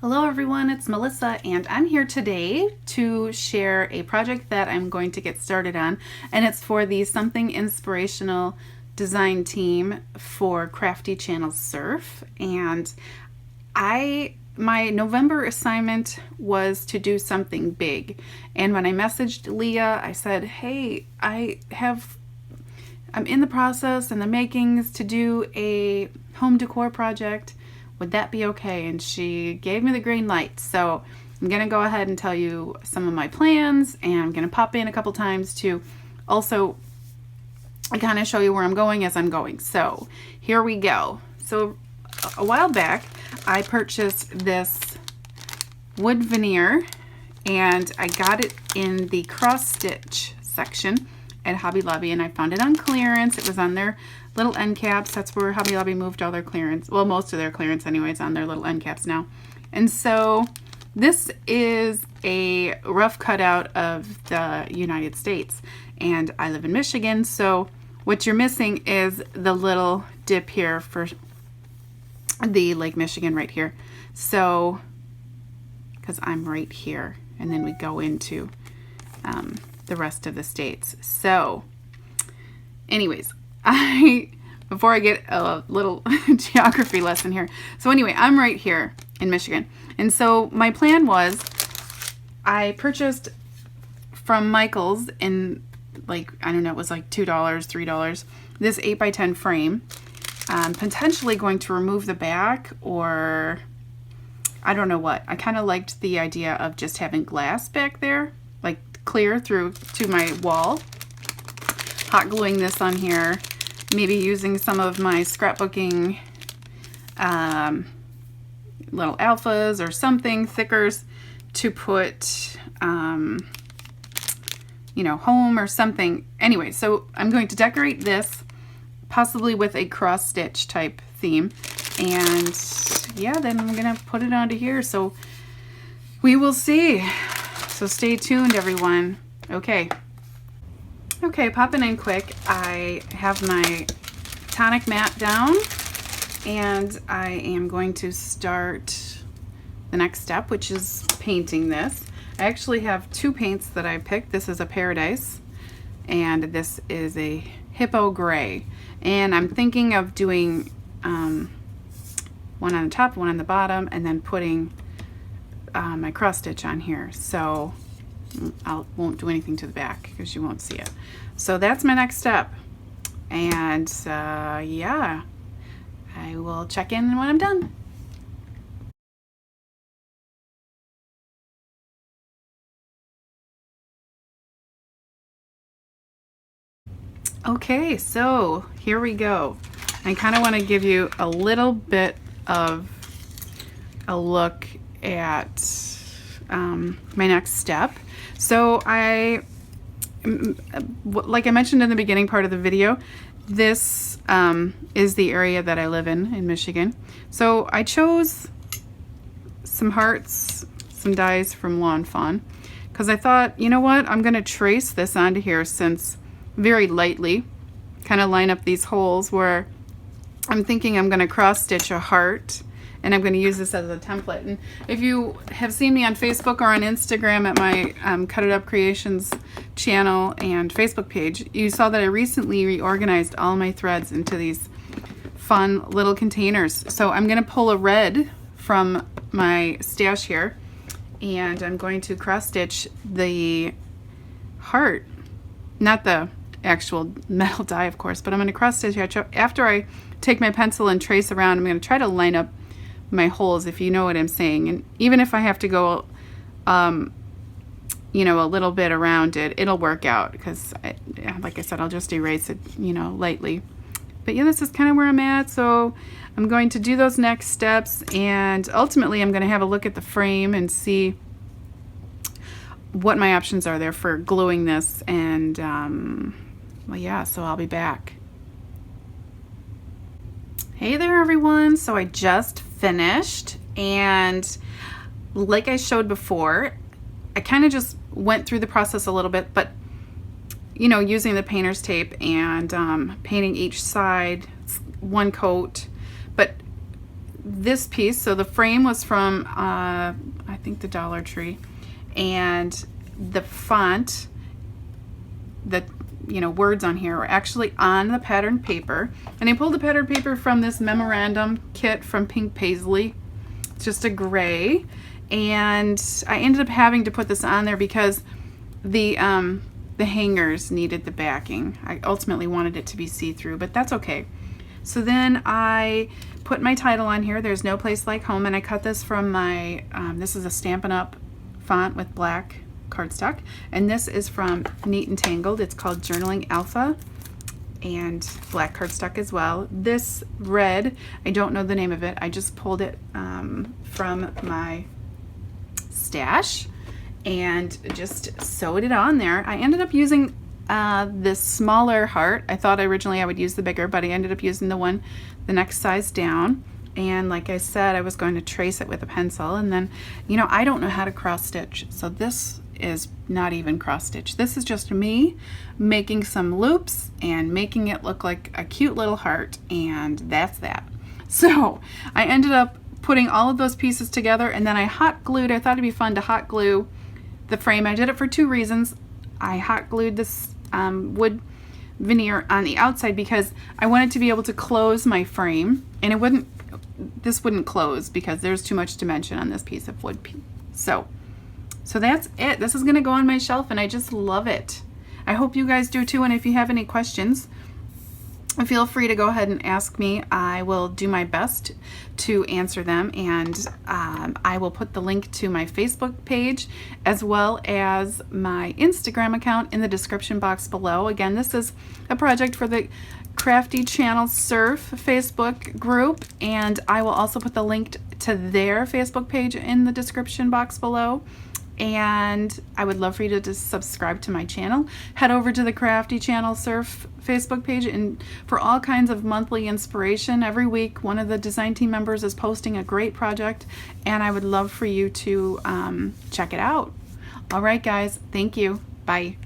Hello everyone, it's Melissa and I'm here today to share a project that I'm going to get started on, and it's for the Something Inspirational design team for Crafty Channel Surf. And my November assignment was to do something big, and when I messaged Leah I said, hey, I'm in the process and the makings to do a home decor project. Would that be okay? And she gave me the green light. So I'm going to go ahead and tell you some of my plans, and I'm going to pop in a couple times to also kind of show you where I'm going as I'm going. So here we go. So a while back I purchased this wood veneer, and I got it in the cross stitch section at Hobby Lobby, and I found it on clearance. It was on their little end caps. That's where Hobby Lobby moved all their clearance. Well, most of their clearance anyways, on their little end caps now. And so this is a rough cutout of the United States, and I live in Michigan, so what you're missing is the little dip here for the Lake Michigan right here. So, because I'm right here, and then we go into the rest of the states. So anyways, before I get a little geography lesson here. So anyway, I'm right here in Michigan. And so my plan was, I purchased from Michael's in, like, I don't know, it was like $2, $3, this 8x10 frame. Potentially going to remove the back, or I don't know what. I kind of liked the idea of just having glass back there, like clear through to my wall. Hot gluing this on here, maybe using some of my scrapbooking little alphas or something, thickers, to put you know, home or something. Anyway, so I'm going to decorate this possibly with a cross stitch type theme, and yeah, then I'm gonna put it onto here, so we will see. So stay tuned, everyone. Okay, popping in quick. I have my tonic mat down, and I am going to start the next step, which is painting this. I actually have two paints that I picked. This is a Paradise, and this is a Hippo Gray. And I'm thinking of doing one on the top, one on the bottom, and then putting my cross stitch on here. So I won't do anything to the back because you won't see it. So that's my next step. And yeah, I will check in when I'm done. Okay, so here we go. I kind of want to give you a little bit of a look at my next step. So like I mentioned in the beginning part of the video, this is the area that I live in Michigan. So I chose some hearts, some dies from Lawn Fawn, because I thought, you know what, I'm going to trace this onto here, since very lightly, kind of line up these holes where I'm thinking I'm going to cross stitch a heart, and I'm going to use this as a template. And if you have seen me on Facebook or on Instagram at my Cut It Up Creations channel and Facebook page, you saw that I recently reorganized all my threads into these fun little containers. So I'm going to pull a red from my stash here, and I'm going to cross stitch the heart, not the actual metal die, of course, but I'm going to cross stitch here. After I take my pencil and trace around, I'm going to try to line up my holes, if you know what I'm saying. And even if I have to go you know, a little bit around it, it'll work out, because like I said, I'll just erase it, you know, lightly. But yeah, this is kind of where I'm at. So I'm going to do those next steps, and ultimately I'm going to have a look at the frame and see what my options are there for gluing this. And well, yeah, so I'll be back. Hey there, everyone. So I just finished, and like I showed before, I kind of just went through the process a little bit, but you know, using the painter's tape and painting each side one coat. But this piece, so the frame was from I think the Dollar Tree, and the font, the words on here are actually on the patterned paper. And I pulled the patterned paper from this memorandum kit from Pink Paisley. It's just a gray, and I ended up having to put this on there because the hangers needed the backing. I ultimately wanted it to be see-through, but that's okay. So then I put my title on here, There's No Place Like Home, and I cut this from my, this is a Stampin' Up! Font with black cardstock, and this is from Neat and Tangled. It's called Journaling Alpha, and black cardstock as well. This red, I don't know the name of it. I just pulled it from my stash and just sewed it on there. I ended up using this smaller heart. I thought originally I would use the bigger, but I ended up using the next size down. And like I said, I was going to trace it with a pencil, and then, I don't know how to cross stitch, so this is not even cross stitch. This is just me making some loops and making it look like a cute little heart, and that's that. So I ended up putting all of those pieces together, and then I hot glued. I thought it'd be fun to hot glue the frame. I did it for two reasons. I hot glued this wood veneer on the outside because I wanted to be able to close my frame, and this wouldn't close because there's too much dimension on this piece of wood. So that's it. This is going to go on my shelf, and I just love it. I hope you guys do too, and if you have any questions, feel free to go ahead and ask me. I will do my best to answer them, and I will put the link to my Facebook page as well as my Instagram account in the description box below. Again, this is a project for the Crafty Channel Surf Facebook group, and I will also put the link to their Facebook page in the description box below. And I would love for you to just subscribe to my channel. Head over to the Crafty Channel Surf Facebook page and for all kinds of monthly inspiration. Every week, one of the design team members is posting a great project, and I would love for you to check it out. All right, guys. Thank you. Bye.